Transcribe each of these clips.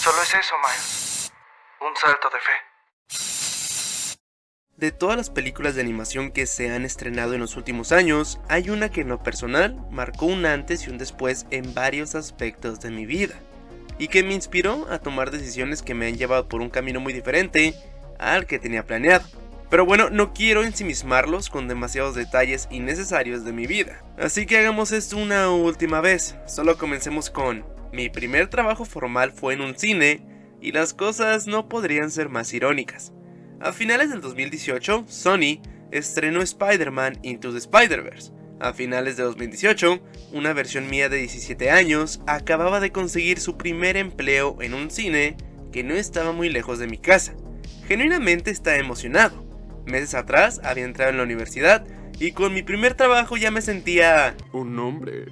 Solo es eso, Miles. Un salto de fe. De todas las películas de animación que se han estrenado en los últimos años, hay una que en lo personal marcó un antes y un después en varios aspectos de mi vida, y que me inspiró a tomar decisiones que me han llevado por un camino muy diferente al que tenía planeado. Pero bueno, no quiero ensimismarlos con demasiados detalles innecesarios de mi vida, así que hagamos esto una última vez. Solo comencemos con: mi primer trabajo formal fue en un cine, y las cosas no podrían ser más irónicas. A finales del 2018, Sony estrenó Spider-Man Into the Spider-Verse. A finales de 2018, una versión mía de 17 años acababa de conseguir su primer empleo en un cine que no estaba muy lejos de mi casa. Genuinamente estaba emocionado. Meses atrás había entrado en la universidad y con mi primer trabajo ya me sentía un hombre.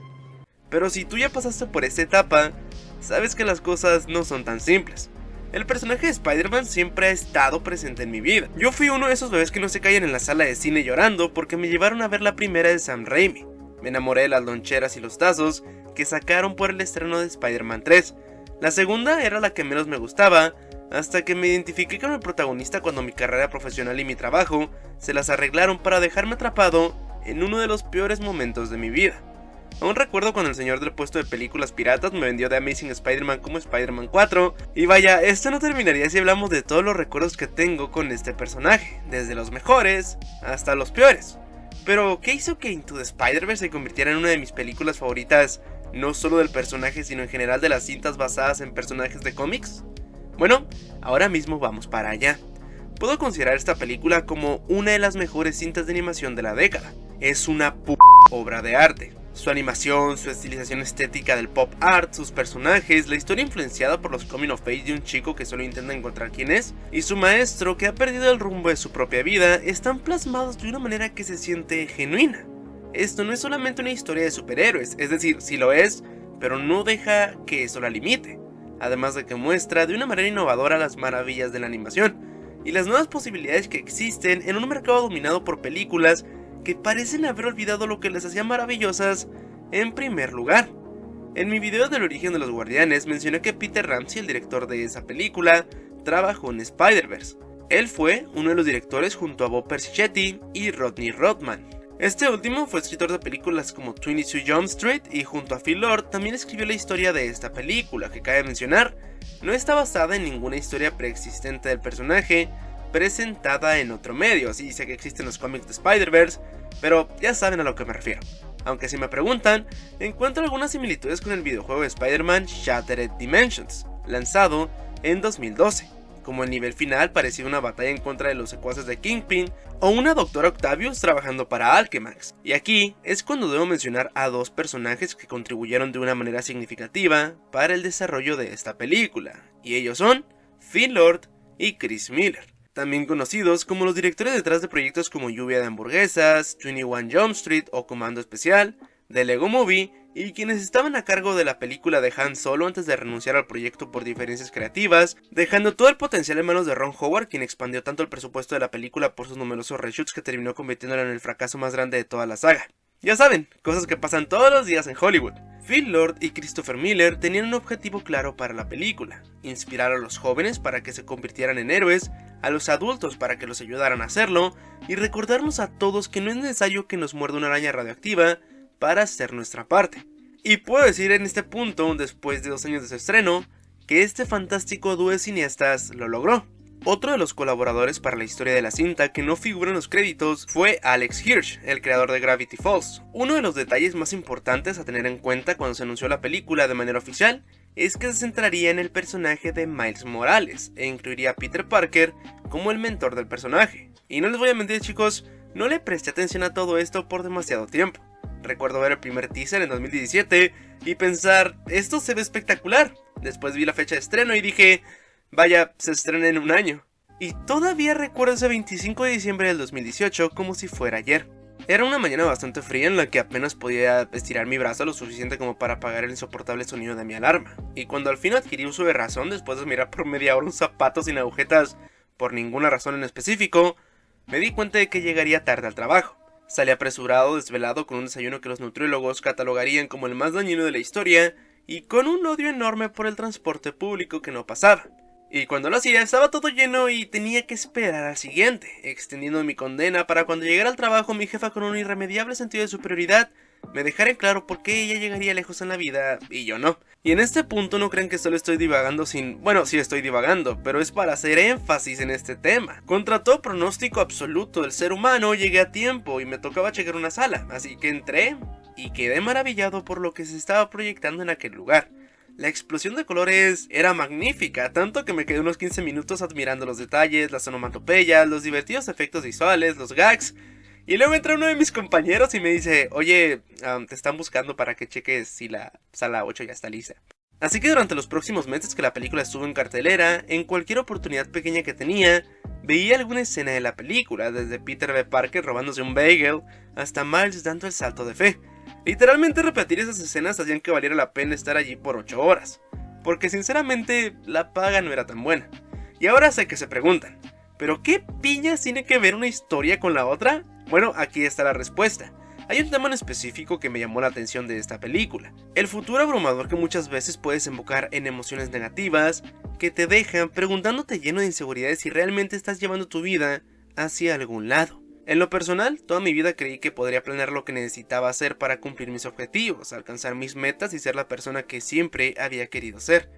Pero si tú ya pasaste por esta etapa, sabes que las cosas no son tan simples. El personaje de Spider-Man siempre ha estado presente en mi vida. Yo fui uno de esos bebés que no se callan en la sala de cine llorando porque me llevaron a ver la primera de Sam Raimi. Me enamoré de las loncheras y los tazos que sacaron por el estreno de Spider-Man 3. La segunda era la que menos me gustaba, hasta que me identifiqué con el protagonista cuando mi carrera profesional y mi trabajo se las arreglaron para dejarme atrapado en uno de los peores momentos de mi vida. Aún recuerdo cuando el señor del puesto de películas piratas me vendió The Amazing Spider-Man como Spider-Man 4, y vaya, esto no terminaría si hablamos de todos los recuerdos que tengo con este personaje, desde los mejores hasta los peores. Pero, ¿qué hizo que Into the Spider-Verse se convirtiera en una de mis películas favoritas, no solo del personaje sino en general de las cintas basadas en personajes de cómics? Bueno, ahora mismo vamos para allá. Puedo considerar esta película como una de las mejores cintas de animación de la década. Es una obra de arte. Su animación, su estilización estética del pop art, sus personajes, la historia influenciada por los coming of age de un chico que solo intenta encontrar quién es, y su maestro que ha perdido el rumbo de su propia vida, están plasmados de una manera que se siente genuina. Esto no es solamente una historia de superhéroes, es decir, sí lo es, pero no deja que eso la limite. Además de que muestra de una manera innovadora las maravillas de la animación, y las nuevas posibilidades que existen en un mercado dominado por películas que parecen haber olvidado lo que les hacía maravillosas en primer lugar. En mi video del origen de los Guardianes mencioné que Peter Ramsey, el director de esa película, trabajó en Spider-Verse. Él fue uno de los directores junto a Bob Persichetti y Rodney Rothman. Este último fue escritor de películas como 22 Jump Street y junto a Phil Lord también escribió la historia de esta película, que cabe mencionar, no está basada en ninguna historia preexistente del personaje, presentada en otro medio. Sí, sé que existen los cómics de Spider-Verse, pero ya saben a lo que me refiero. Aunque si me preguntan, encuentro algunas similitudes con el videojuego de Spider-Man Shattered Dimensions, lanzado en 2012, como el nivel final parecía una batalla en contra de los secuaces de Kingpin, o una Doctora Octavius trabajando para Alchemax. Y aquí es cuando debo mencionar a dos personajes que contribuyeron de una manera significativa para el desarrollo de esta película, y ellos son Phil Lord y Chris Miller, también conocidos como los directores detrás de proyectos como Lluvia de Hamburguesas, 21 Jump Street o Comando Especial, The Lego Movie, y quienes estaban a cargo de la película de Han Solo antes de renunciar al proyecto por diferencias creativas, dejando todo el potencial en manos de Ron Howard, quien expandió tanto el presupuesto de la película por sus numerosos reshoots que terminó convirtiéndola en el fracaso más grande de toda la saga. Ya saben, cosas que pasan todos los días en Hollywood. Phil Lord y Christopher Miller tenían un objetivo claro para la película: inspirar a los jóvenes para que se convirtieran en héroes, a los adultos para que los ayudaran a hacerlo, y recordarnos a todos que no es necesario que nos muerda una araña radioactiva para hacer nuestra parte. Y puedo decir en este punto, después de 2 años de su estreno, que este fantástico dúo de cineastas lo logró. Otro de los colaboradores para la historia de la cinta que no figura en los créditos fue Alex Hirsch, el creador de Gravity Falls. Uno de los detalles más importantes a tener en cuenta cuando se anunció la película de manera oficial es que se centraría en el personaje de Miles Morales e incluiría a Peter Parker como el mentor del personaje. Y no les voy a mentir, chicos, no le presté atención a todo esto por demasiado tiempo. Recuerdo ver el primer teaser en 2017 y pensar, esto se ve espectacular. Después vi la fecha de estreno y dije, vaya, se estrena en un año. Y todavía recuerdo ese 25 de diciembre del 2018 como si fuera ayer. Era una mañana bastante fría en la que apenas podía estirar mi brazo lo suficiente como para apagar el insoportable sonido de mi alarma. Y cuando al fin adquirí uso de razón, después de mirar por media hora un zapato sin agujetas por ninguna razón en específico, me di cuenta de que llegaría tarde al trabajo. Salí apresurado, desvelado, con un desayuno que los nutriólogos catalogarían como el más dañino de la historia, y con un odio enorme por el transporte público que no pasaba. Y cuando lo hacía estaba todo lleno y tenía que esperar al siguiente, extendiendo mi condena para cuando llegara al trabajo mi jefa con un irremediable sentido de superioridad me dejara en claro por qué ella llegaría lejos en la vida y yo no. Y en este punto no crean que solo estoy divagando bueno, sí estoy divagando, pero es para hacer énfasis en este tema. Contra todo pronóstico absoluto del ser humano llegué a tiempo y me tocaba checar una sala, así que entré y quedé maravillado por lo que se estaba proyectando en aquel lugar. La explosión de colores era magnífica, tanto que me quedé unos 15 minutos admirando los detalles, las onomatopeyas, los divertidos efectos visuales, los gags. Y luego entra uno de mis compañeros y me dice, oye, te están buscando para que cheques si la sala 8 ya está lista. Así que durante los próximos meses que la película estuvo en cartelera, en cualquier oportunidad pequeña que tenía, veía alguna escena de la película, desde Peter B. Parker robándose un bagel, hasta Miles dando el salto de fe. Literalmente repetir esas escenas hacían que valiera la pena estar allí por 8 horas, porque sinceramente la paga no era tan buena. Y ahora sé que se preguntan, ¿pero qué piñas tiene que ver una historia con la otra? Bueno, aquí está la respuesta. Hay un tema en específico que me llamó la atención de esta película. El futuro abrumador que muchas veces puede desembocar en emociones negativas, que te dejan preguntándote lleno de inseguridades si realmente estás llevando tu vida hacia algún lado. En lo personal, toda mi vida creí que podría planear lo que necesitaba hacer para cumplir mis objetivos, alcanzar mis metas y ser la persona que siempre había querido ser.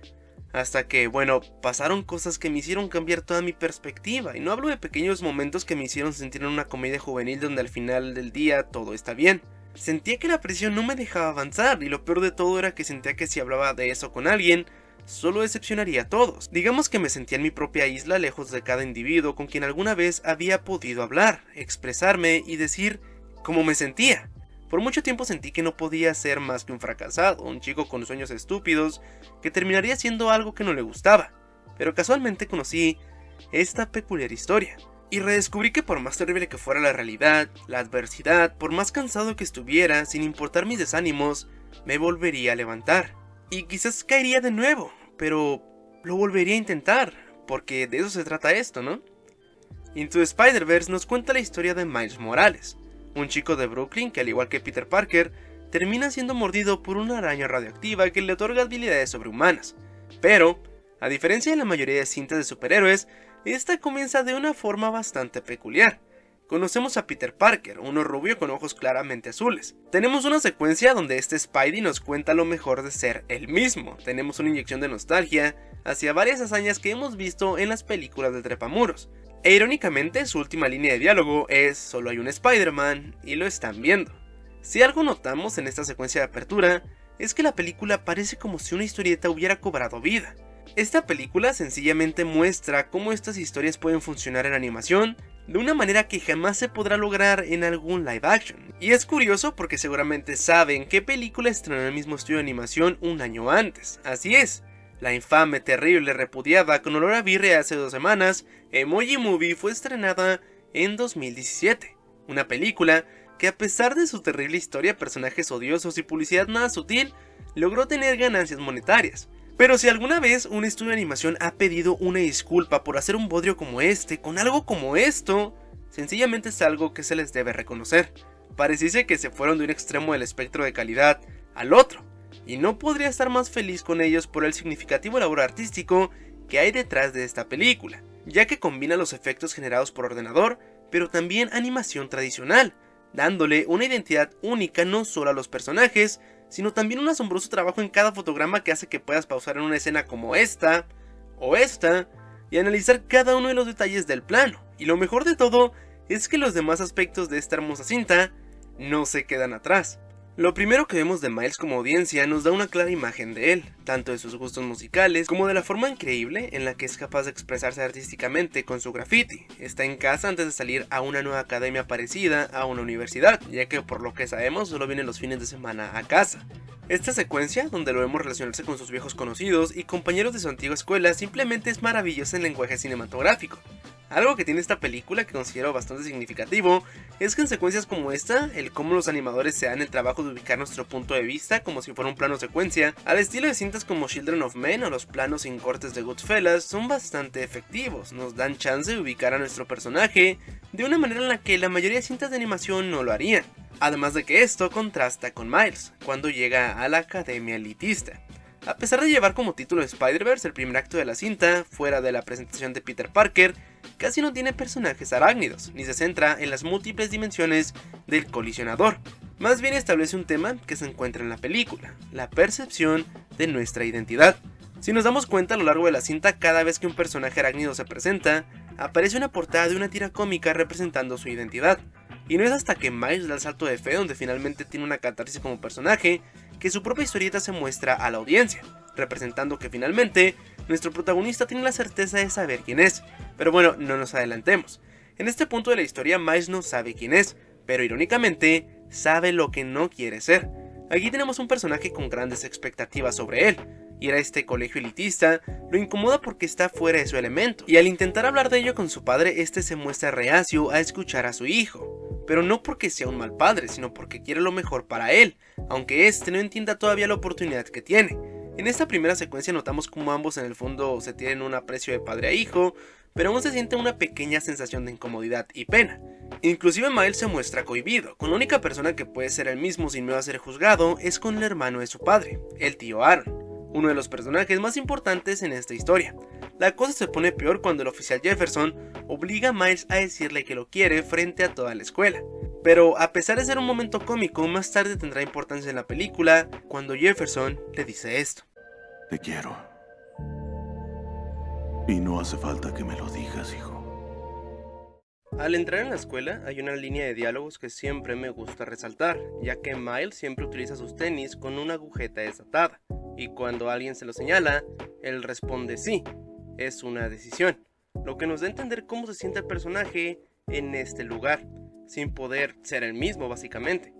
Hasta que, bueno, pasaron cosas que me hicieron cambiar toda mi perspectiva, y no hablo de pequeños momentos que me hicieron sentir en una comedia juvenil donde al final del día todo está bien. Sentía que la presión no me dejaba avanzar, y lo peor de todo era que sentía que si hablaba de eso con alguien, solo decepcionaría a todos. Digamos que me sentía en mi propia isla, lejos de cada individuo con quien alguna vez había podido hablar, expresarme y decir cómo me sentía. Por mucho tiempo sentí que no podía ser más que un fracasado, un chico con sueños estúpidos, que terminaría siendo algo que no le gustaba. Pero casualmente conocí esta peculiar historia, y redescubrí que por más terrible que fuera la realidad, la adversidad, por más cansado que estuviera, sin importar mis desánimos, me volvería a levantar. Y quizás caería de nuevo, pero lo volvería a intentar, porque de eso se trata esto, ¿no? Into the Spider-Verse nos cuenta la historia de Miles Morales, un chico de Brooklyn que, al igual que Peter Parker, termina siendo mordido por una araña radioactiva que le otorga habilidades sobrehumanas. Pero, a diferencia de la mayoría de cintas de superhéroes, esta comienza de una forma bastante peculiar. Conocemos a Peter Parker, uno rubio con ojos claramente azules. Tenemos una secuencia donde este Spidey nos cuenta lo mejor de ser él mismo. Tenemos una inyección de nostalgia hacia varias hazañas que hemos visto en las películas de trepamuros. E irónicamente, su última línea de diálogo es "solo hay un Spider-Man" y lo están viendo. Si algo notamos en esta secuencia de apertura, es que la película parece como si una historieta hubiera cobrado vida. Esta película sencillamente muestra cómo estas historias pueden funcionar en animación de una manera que jamás se podrá lograr en algún live action. Y es curioso porque seguramente saben qué película estrenó el mismo estudio de animación un año antes. Así es, la infame, terrible, repudiada, con olor a birria hace 2 semanas, Emoji Movie fue estrenada en 2017. Una película que, a pesar de su terrible historia, personajes odiosos y publicidad nada sutil, logró tener ganancias monetarias. Pero si alguna vez un estudio de animación ha pedido una disculpa por hacer un bodrio como este, con algo como esto, sencillamente es algo que se les debe reconocer. Pareciese que se fueron de un extremo del espectro de calidad al otro, y no podría estar más feliz con ellos por el significativo labor artístico que hay detrás de esta película, ya que combina los efectos generados por ordenador, pero también animación tradicional, dándole una identidad única no solo a los personajes, sino también un asombroso trabajo en cada fotograma que hace que puedas pausar en una escena como esta, o esta, y analizar cada uno de los detalles del plano. Y lo mejor de todo es que los demás aspectos de esta hermosa cinta no se quedan atrás. Lo primero que vemos de Miles como audiencia nos da una clara imagen de él, tanto de sus gustos musicales como de la forma increíble en la que es capaz de expresarse artísticamente con su graffiti. Está en casa antes de salir a una nueva academia parecida a una universidad, ya que por lo que sabemos solo viene los fines de semana a casa. Esta secuencia, donde lo vemos relacionarse con sus viejos conocidos y compañeros de su antigua escuela, simplemente es maravillosa en lenguaje cinematográfico. Algo que tiene esta película que considero bastante significativo es que en secuencias como esta, el cómo los animadores se dan el trabajo de ubicar nuestro punto de vista como si fuera un plano secuencia, al estilo de cintas como Children of Men o los planos sin cortes de Goodfellas, son bastante efectivos, nos dan chance de ubicar a nuestro personaje de una manera en la que la mayoría de cintas de animación no lo harían. Además de que esto contrasta con Miles, cuando llega a la academia elitista. A pesar de llevar como título Spider-Verse, el primer acto de la cinta, fuera de la presentación de Peter Parker, casi no tiene personajes arácnidos, ni se centra en las múltiples dimensiones del colisionador. Más bien establece un tema que se encuentra en la película, la percepción de nuestra identidad. Si nos damos cuenta a lo largo de la cinta, cada vez que un personaje arácnido se presenta, aparece una portada de una tira cómica representando su identidad. Y no es hasta que Miles da el salto de fe, donde finalmente tiene una catarsis como personaje, que su propia historieta se muestra a la audiencia, representando que finalmente nuestro protagonista tiene la certeza de saber quién es. Pero bueno, no nos adelantemos. En este punto de la historia, Miles no sabe quién es, pero irónicamente sabe lo que no quiere ser. Aquí tenemos un personaje con grandes expectativas sobre él. Ir a este colegio elitista lo incomoda porque está fuera de su elemento, y al intentar hablar de ello con su padre, este se muestra reacio a escuchar a su hijo. Pero no porque sea un mal padre, sino porque quiere lo mejor para él, aunque este no entienda todavía la oportunidad que tiene. En esta primera secuencia notamos como ambos en el fondo se tienen un aprecio de padre a hijo, pero aún se siente una pequeña sensación de incomodidad y pena. Inclusive Miles se muestra cohibido, con la única persona que puede ser él mismo sin miedo a ser juzgado es con el hermano de su padre, el tío Aaron, uno de los personajes más importantes en esta historia. La cosa se pone peor cuando el oficial Jefferson obliga a Miles a decirle que lo quiere frente a toda la escuela. Pero a pesar de ser un momento cómico, más tarde tendrá importancia en la película cuando Jefferson le dice esto. Te quiero. Y no hace falta que me lo digas, hijo. Al entrar en la escuela hay una línea de diálogos que siempre me gusta resaltar, ya que Miles siempre utiliza sus tenis con una agujeta desatada, y cuando alguien se lo señala, él responde sí, es una decisión, lo que nos da a entender cómo se siente el personaje en este lugar, sin poder ser el mismo básicamente.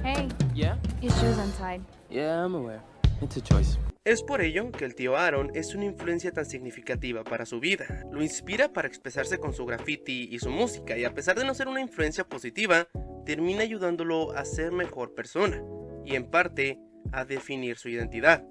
Hey, Yeah? your shoe's untied. Yeah, I'm aware. It's a choice. Es por ello que el tío Aaron es una influencia tan significativa para su vida. Lo inspira para expresarse con su graffiti y su música, y a pesar de no ser una influencia positiva, termina ayudándolo a ser mejor persona, y en parte a definir su identidad.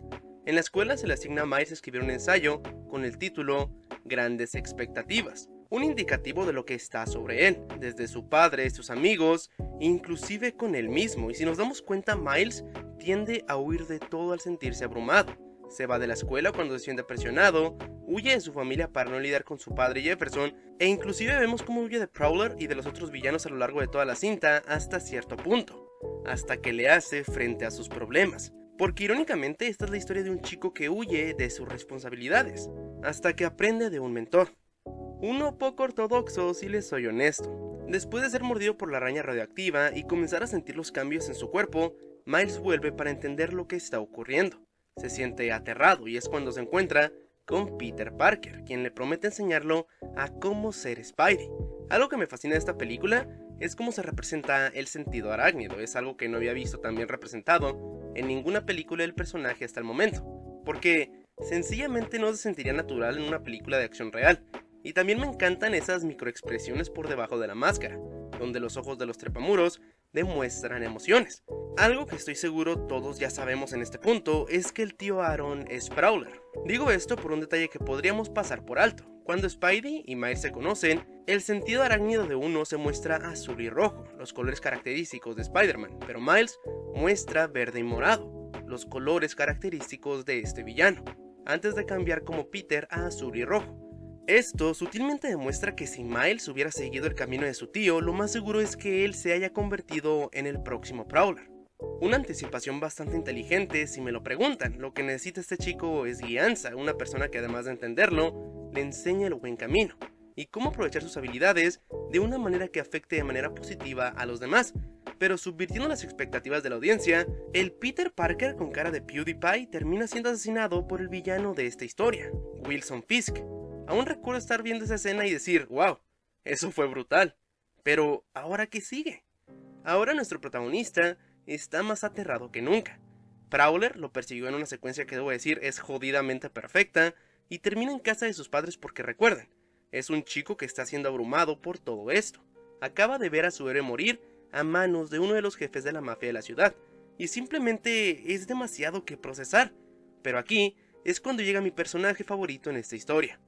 En la escuela se le asigna a Miles escribir un ensayo con el título Grandes Expectativas, un indicativo de lo que está sobre él, desde su padre, sus amigos, inclusive con él mismo. Y si nos damos cuenta, Miles tiende a huir de todo al sentirse abrumado. Se va de la escuela cuando se siente presionado, huye de su familia para no lidiar con su padre Jefferson, e inclusive vemos cómo huye de Prowler y de los otros villanos a lo largo de toda la cinta hasta cierto punto, hasta que le hace frente a sus problemas. Porque irónicamente esta es la historia de un chico que huye de sus responsabilidades, hasta que aprende de un mentor. Uno poco ortodoxo, si les soy honesto. Después de ser mordido por la araña radioactiva y comenzar a sentir los cambios en su cuerpo, Miles vuelve para entender lo que está ocurriendo. Se siente aterrado y es cuando se encuentra con Peter Parker, quien le promete enseñarlo a cómo ser Spidey. Algo que me fascina de esta película es cómo se representa el sentido arácnido. Es algo que no había visto tan bien representado en ninguna película del personaje hasta el momento, porque sencillamente no se sentiría natural en una película de acción real. Y también me encantan esas microexpresiones por debajo de la máscara, donde los ojos de los trepamuros demuestran emociones. Algo que estoy seguro todos ya sabemos en este punto es que el tío Aaron es Prowler. Digo esto por un detalle que podríamos pasar por alto. Cuando Spidey y Miles se conocen, el sentido arácnido de uno se muestra azul y rojo, los colores característicos de Spider-Man, pero Miles muestra verde y morado, los colores característicos de este villano, antes de cambiar como Peter a azul y rojo. Esto sutilmente demuestra que si Miles hubiera seguido el camino de su tío, lo más seguro es que él se haya convertido en el próximo Prowler. Una anticipación bastante inteligente si me lo preguntan. Lo que necesita este chico es guianza, una persona que además de entenderlo, le enseñe el buen camino y cómo aprovechar sus habilidades de una manera que afecte de manera positiva a los demás. Pero subvirtiendo las expectativas de la audiencia, el Peter Parker con cara de PewDiePie termina siendo asesinado por el villano de esta historia, Wilson Fisk. Aún recuerdo estar viendo esa escena y decir, wow, eso fue brutal. Pero, ¿ahora qué sigue? Ahora nuestro protagonista está más aterrado que nunca. Prowler lo persiguió en una secuencia que debo decir es jodidamente perfecta y termina en casa de sus padres porque recuerden, es un chico que está siendo abrumado por todo esto. Acaba de ver a su héroe morir a manos de uno de los jefes de la mafia de la ciudad y simplemente es demasiado que procesar. Pero aquí es cuando llega mi personaje favorito en esta historia.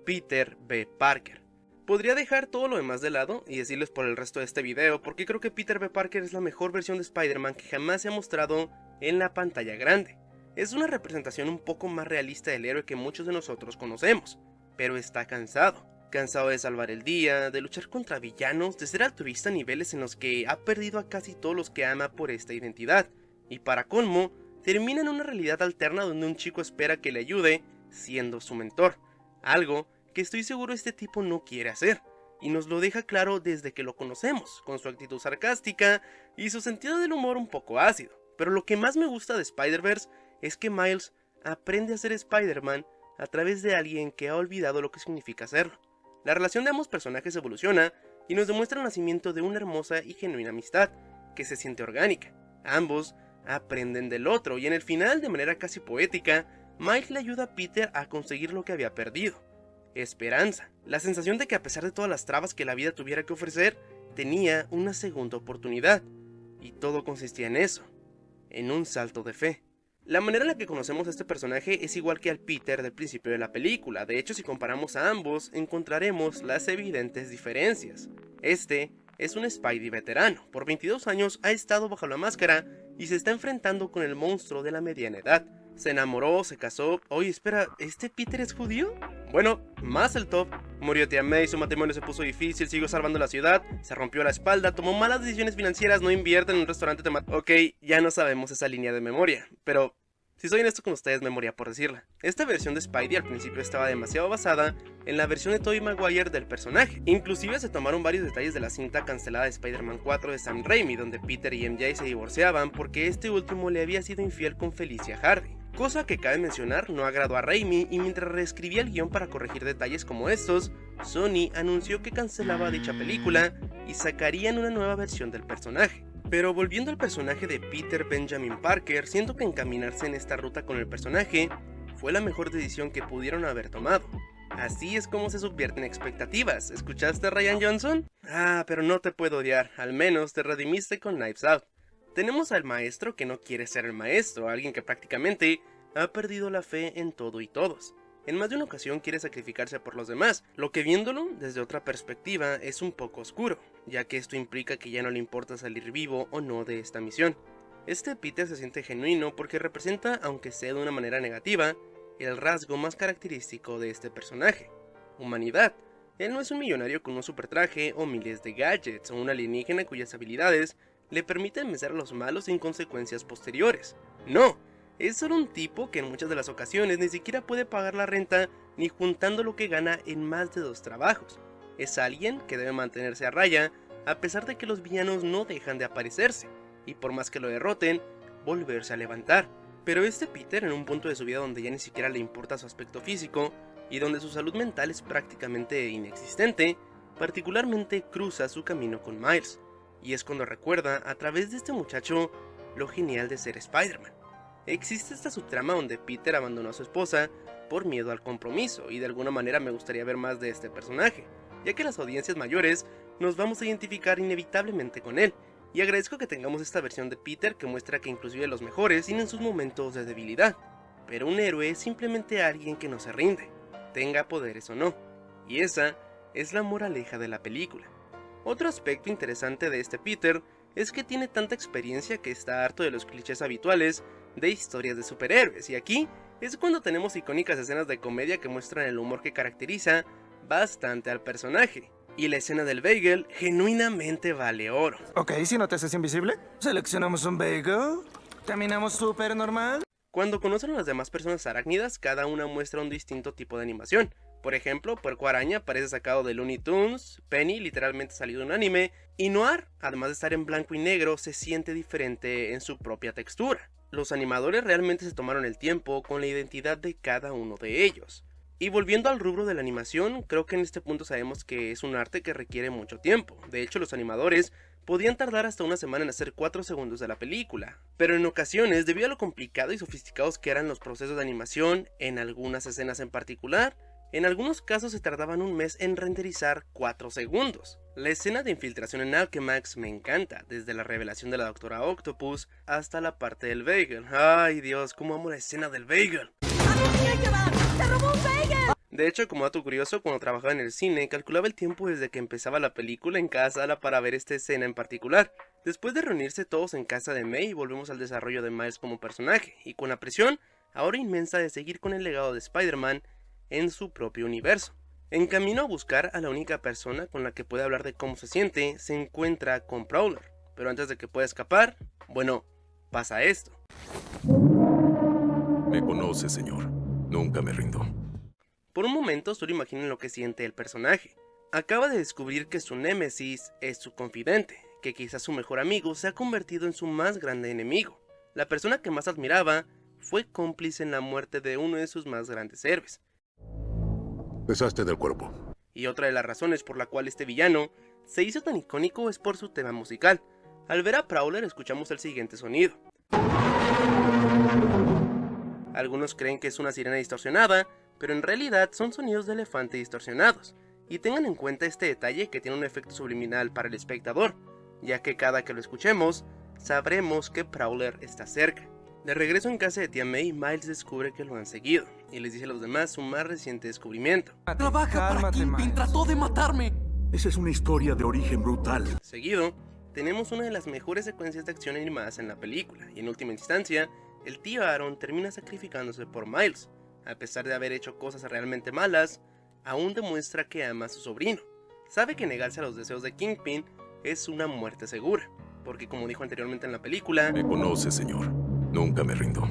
Peter B. Parker. Podría dejar todo lo demás de lado y decirles por el resto de este video porque creo que Peter B. Parker es la mejor versión de Spider-Man que jamás se ha mostrado en la pantalla grande. Es una representación un poco más realista del héroe que muchos de nosotros conocemos, pero está cansado. Cansado de salvar el día, de luchar contra villanos, de ser altruista a niveles en los que ha perdido a casi todos los que ama por esta identidad. Y para colmo, termina en una realidad alterna donde un chico espera que le ayude siendo su mentor. Algo que estoy seguro este tipo no quiere hacer. Y nos lo deja claro desde que lo conocemos, con su actitud sarcástica y su sentido del humor un poco ácido. Pero lo que más me gusta de Spider-Verse es que Miles aprende a ser Spider-Man a través de alguien que ha olvidado lo que significa serlo. La relación de ambos personajes evoluciona y nos demuestra el nacimiento de una hermosa y genuina amistad, que se siente orgánica. Ambos aprenden del otro y en el final, de manera casi poética, Miles le ayuda a Peter a conseguir lo que había perdido: esperanza. La sensación de que a pesar de todas las trabas que la vida tuviera que ofrecer, tenía una segunda oportunidad. Y todo consistía en eso, en un salto de fe. La manera en la que conocemos a este personaje es igual que al Peter del principio de la película. De hecho, si comparamos a ambos, encontraremos las evidentes diferencias. Este es un Spidey veterano. Por 22 años ha estado bajo la máscara y se está enfrentando con el monstruo de la mediana edad. Se enamoró, se casó. Oye, espera, ¿este Peter es judío? Bueno, más el top. Murió tía May, su matrimonio se puso difícil, siguió salvando la ciudad, se rompió la espalda, tomó malas decisiones financieras, no invierte en un restaurante temático. Ok, ya no sabemos esa línea de memoria, pero si soy honesto con ustedes, memoria por decirla. Esta versión de Spidey al principio estaba demasiado basada en la versión de Tobey Maguire del personaje. Inclusive se tomaron varios detalles de la cinta cancelada de Spider-Man 4 de Sam Raimi, donde Peter y MJ se divorciaban porque este último le había sido infiel con Felicia Hardy. Cosa que cabe mencionar no agradó a Raimi, y mientras reescribía el guión para corregir detalles como estos, Sony anunció que cancelaba dicha película y sacarían una nueva versión del personaje. Pero volviendo al personaje de Peter Benjamin Parker, siento que encaminarse en esta ruta con el personaje fue la mejor decisión que pudieron haber tomado. Así es como se subvierten expectativas. ¿Escuchaste, Ryan Johnson? Ah, pero no te puedo odiar, al menos te redimiste con Knives Out. Tenemos al maestro que no quiere ser el maestro, alguien que prácticamente ha perdido la fe en todo y todos. En más de una ocasión quiere sacrificarse por los demás, lo que viéndolo desde otra perspectiva es un poco oscuro, ya que esto implica que ya no le importa salir vivo o no de esta misión. Este Peter se siente genuino porque representa, aunque sea de una manera negativa, el rasgo más característico de este personaje: humanidad. Él no es un millonario con un super traje o miles de gadgets o un alienígena cuyas habilidades le permiten vencer a los malos sin consecuencias posteriores. No, es solo un tipo que en muchas de las ocasiones ni siquiera puede pagar la renta ni juntando lo que gana en más de 2 trabajos. Es alguien que debe mantenerse a raya a pesar de que los villanos no dejan de aparecerse, y por más que lo derroten, volverse a levantar. Pero este Peter, en un punto de su vida donde ya ni siquiera le importa su aspecto físico y donde su salud mental es prácticamente inexistente, particularmente cruza su camino con Miles. Y es cuando recuerda, a través de este muchacho, lo genial de ser Spider-Man. Existe esta subtrama donde Peter abandonó a su esposa por miedo al compromiso, y de alguna manera me gustaría ver más de este personaje, ya que las audiencias mayores nos vamos a identificar inevitablemente con él, y agradezco que tengamos esta versión de Peter que muestra que inclusive los mejores tienen sus momentos de debilidad, pero un héroe es simplemente alguien que no se rinde, tenga poderes o no, y esa es la moraleja de la película. Otro aspecto interesante de este Peter es que tiene tanta experiencia que está harto de los clichés habituales de historias de superhéroes, y aquí es cuando tenemos icónicas escenas de comedia que muestran el humor que caracteriza bastante al personaje. Y la escena del bagel genuinamente vale oro. Ok, si no te haces invisible, seleccionamos un bagel, caminamos súper normal. Cuando conocen a las demás personas arácnidas, cada una muestra un distinto tipo de animación. Por ejemplo, Puerco Araña parece sacado de Looney Tunes, Penny literalmente salido de un anime, y Noir, además de estar en blanco y negro, se siente diferente en su propia textura. Los animadores realmente se tomaron el tiempo con la identidad de cada uno de ellos. Y volviendo al rubro de la animación, creo que en este punto sabemos que es un arte que requiere mucho tiempo. De hecho, los animadores podían tardar hasta una semana en hacer 4 segundos de la película. Pero en ocasiones, debido a lo complicado y sofisticados que eran los procesos de animación, en algunas escenas en particular, en algunos casos se tardaban un mes en renderizar 4 segundos. La escena de infiltración en Alchemax me encanta, desde la revelación de la Doctora Octopus hasta la parte del bagel. Ay Dios, cómo amo la escena del bagel. De hecho, como dato curioso, cuando trabajaba en el cine, calculaba el tiempo desde que empezaba la película en cada sala para ver esta escena en particular. Después de reunirse todos en casa de May, volvemos al desarrollo de Miles como personaje, y con la presión, ahora inmensa, de seguir con el legado de Spider-Man en su propio universo. En camino a buscar a la única persona con la que puede hablar de cómo se siente, se encuentra con Prowler. Pero antes de que pueda escapar, bueno, pasa esto. Me conoce, señor. Nunca me rindo. Por un momento solo imaginen lo que siente el personaje. Acaba de descubrir que su némesis es su confidente, que quizás su mejor amigo se ha convertido en su más grande enemigo. La persona que más admiraba fue cómplice en la muerte de uno de sus más grandes héroes. Deshazte del cuerpo. Y otra de las razones por la cual este villano se hizo tan icónico es por su tema musical. Al ver a Prowler escuchamos el siguiente sonido. Algunos creen que es una sirena distorsionada, pero en realidad son sonidos de elefante distorsionados. Y tengan en cuenta este detalle que tiene un efecto subliminal para el espectador, ya que cada que lo escuchemos, sabremos que Prowler está cerca. De regreso en casa de tía May, Miles descubre que lo han seguido, y les dice a los demás su más reciente descubrimiento. Trabaja para Kingpin, trató de matarme. Esa es una historia de origen brutal. Seguido, tenemos una de las mejores secuencias de acción animadas en la película, y en última instancia, el tío Aaron termina sacrificándose por Miles. A pesar de haber hecho cosas realmente malas, aún demuestra que ama a su sobrino. Sabe que negarse a los deseos de Kingpin es una muerte segura, porque como dijo anteriormente en la película, Me conoce, señor. Nunca me rindo.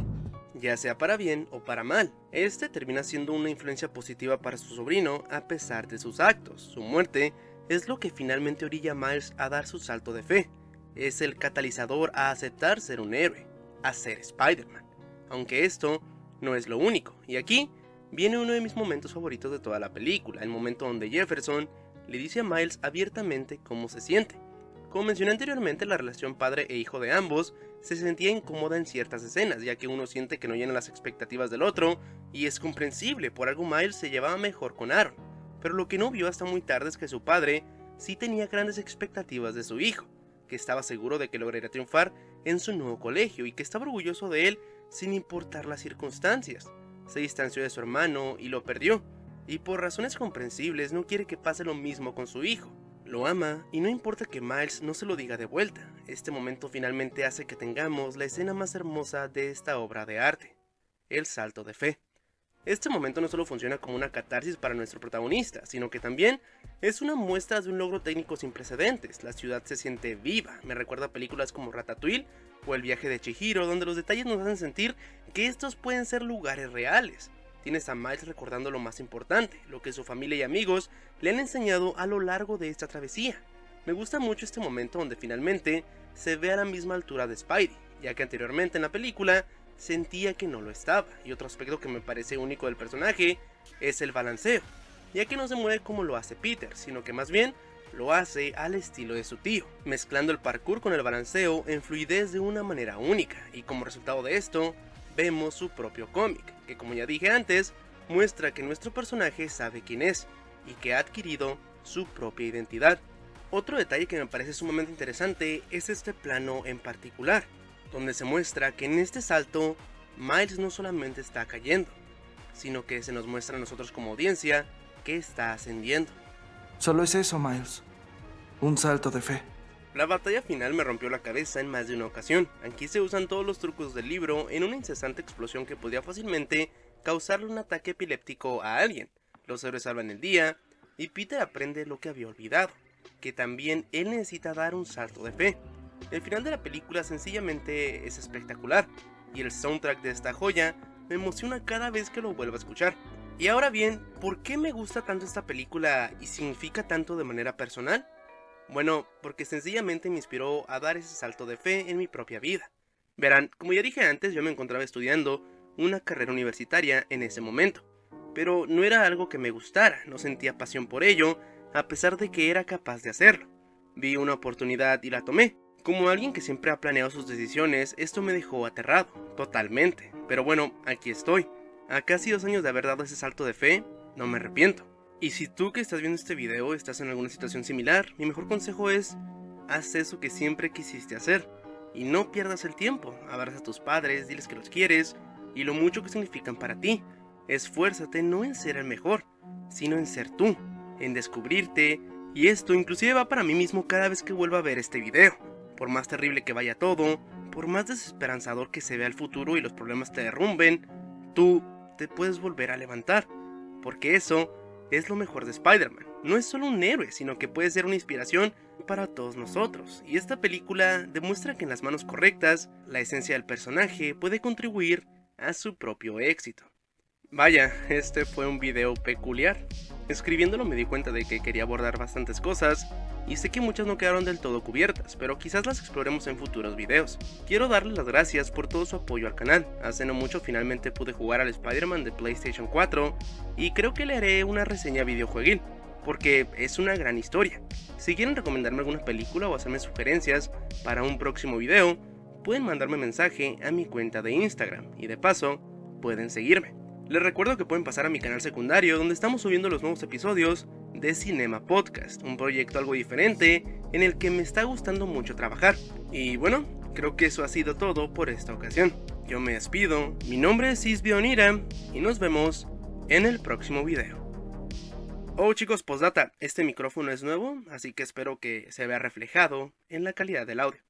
ya sea para bien o para mal, este termina siendo una influencia positiva para su sobrino a pesar de sus actos. Su muerte es lo que finalmente orilla a Miles a dar su salto de fe. Es el catalizador a aceptar ser un héroe, a ser Spider-Man. Aunque esto no es lo único, y aquí viene uno de mis momentos favoritos de toda la película, el momento donde Jefferson le dice a Miles abiertamente cómo se siente. Como mencioné anteriormente, la relación padre e hijo de ambos se sentía incómoda en ciertas escenas, ya que uno siente que no llena las expectativas del otro, y es comprensible, por algo Miles se llevaba mejor con Aaron. Pero lo que no vio hasta muy tarde es que su padre sí tenía grandes expectativas de su hijo, que estaba seguro de que lograría triunfar en su nuevo colegio y que estaba orgulloso de él sin importar las circunstancias. Se distanció de su hermano y lo perdió, y por razones comprensibles no quiere que pase lo mismo con su hijo. Lo ama y no importa que Miles no se lo diga de vuelta. Este momento finalmente hace que tengamos la escena más hermosa de esta obra de arte, el salto de fe. Este momento no solo funciona como una catarsis para nuestro protagonista, sino que también es una muestra de un logro técnico sin precedentes. La ciudad se siente viva, me recuerda a películas como Ratatouille o El viaje de Chihiro, donde los detalles nos hacen sentir que estos pueden ser lugares reales. Tienes a Miles recordando lo más importante, lo que su familia y amigos le han enseñado a lo largo de esta travesía. Me gusta mucho este momento donde finalmente se ve a la misma altura de Spidey, ya que anteriormente en la película sentía que no lo estaba, y otro aspecto que me parece único del personaje es el balanceo, ya que no se mueve como lo hace Peter, sino que más bien lo hace al estilo de su tío, mezclando el parkour con el balanceo en fluidez de una manera única, y como resultado de esto, vemos su propio cómic, que como ya dije antes, muestra que nuestro personaje sabe quién es, y que ha adquirido su propia identidad. Otro detalle que me parece sumamente interesante es este plano en particular, donde se muestra que en este salto, Miles no solamente está cayendo, sino que se nos muestra a nosotros como audiencia que está ascendiendo. Solo es eso, Miles. Un salto de fe. La batalla final me rompió la cabeza en más de una ocasión. Aquí se usan todos los trucos del libro en una incesante explosión que podía fácilmente causarle un ataque epiléptico a alguien. Los héroes salvan el día y Peter aprende lo que había olvidado, que también él necesita dar un salto de fe. El final de la película sencillamente es espectacular, y el soundtrack de esta joya me emociona cada vez que lo vuelvo a escuchar. Y ahora bien, ¿por qué me gusta tanto esta película y significa tanto de manera personal? Bueno, porque sencillamente me inspiró a dar ese salto de fe en mi propia vida. Verán, como ya dije antes, yo me encontraba estudiando una carrera universitaria en ese momento, pero no era algo que me gustara, no sentía pasión por ello, a pesar de que era capaz de hacerlo. Vi una oportunidad y la tomé. Como alguien que siempre ha planeado sus decisiones, esto me dejó aterrado, totalmente. Pero bueno, aquí estoy. A casi 2 años de haber dado ese salto de fe, no me arrepiento. Y si tú que estás viendo este video estás en alguna situación similar, mi mejor consejo es: haz eso que siempre quisiste hacer. Y no pierdas el tiempo, abraza a tus padres, diles que los quieres y lo mucho que significan para ti. Esfuérzate no en ser el mejor, sino en ser tú, en descubrirte, y esto inclusive va para mí mismo cada vez que vuelva a ver este video. Por más terrible que vaya todo, por más desesperanzador que se vea el futuro y los problemas te derrumben, tú te puedes volver a levantar, porque eso es lo mejor de Spider-Man. No es solo un héroe, sino que puede ser una inspiración para todos nosotros, y esta película demuestra que en las manos correctas, la esencia del personaje puede contribuir a su propio éxito. Vaya, este fue un video peculiar. Escribiéndolo me di cuenta de que quería abordar bastantes cosas, y sé que muchas no quedaron del todo cubiertas, pero quizás las exploremos en futuros videos. Quiero darles las gracias por todo su apoyo al canal. Hace no mucho finalmente pude jugar al Spider-Man de PlayStation 4, y creo que le haré una reseña videojueguil, porque es una gran historia. Si quieren recomendarme alguna película o hacerme sugerencias para un próximo video, pueden mandarme mensaje a mi cuenta de Instagram, y de paso, pueden seguirme. Les recuerdo que pueden pasar a mi canal secundario, donde estamos subiendo los nuevos episodios de Cinema Podcast, un proyecto algo diferente en el que me está gustando mucho trabajar. Y bueno, creo que eso ha sido todo por esta ocasión. Yo me despido, mi nombre es Isbio Onira y nos vemos en el próximo video. Oh chicos, postdata, este micrófono es nuevo, así que espero que se vea reflejado en la calidad del audio.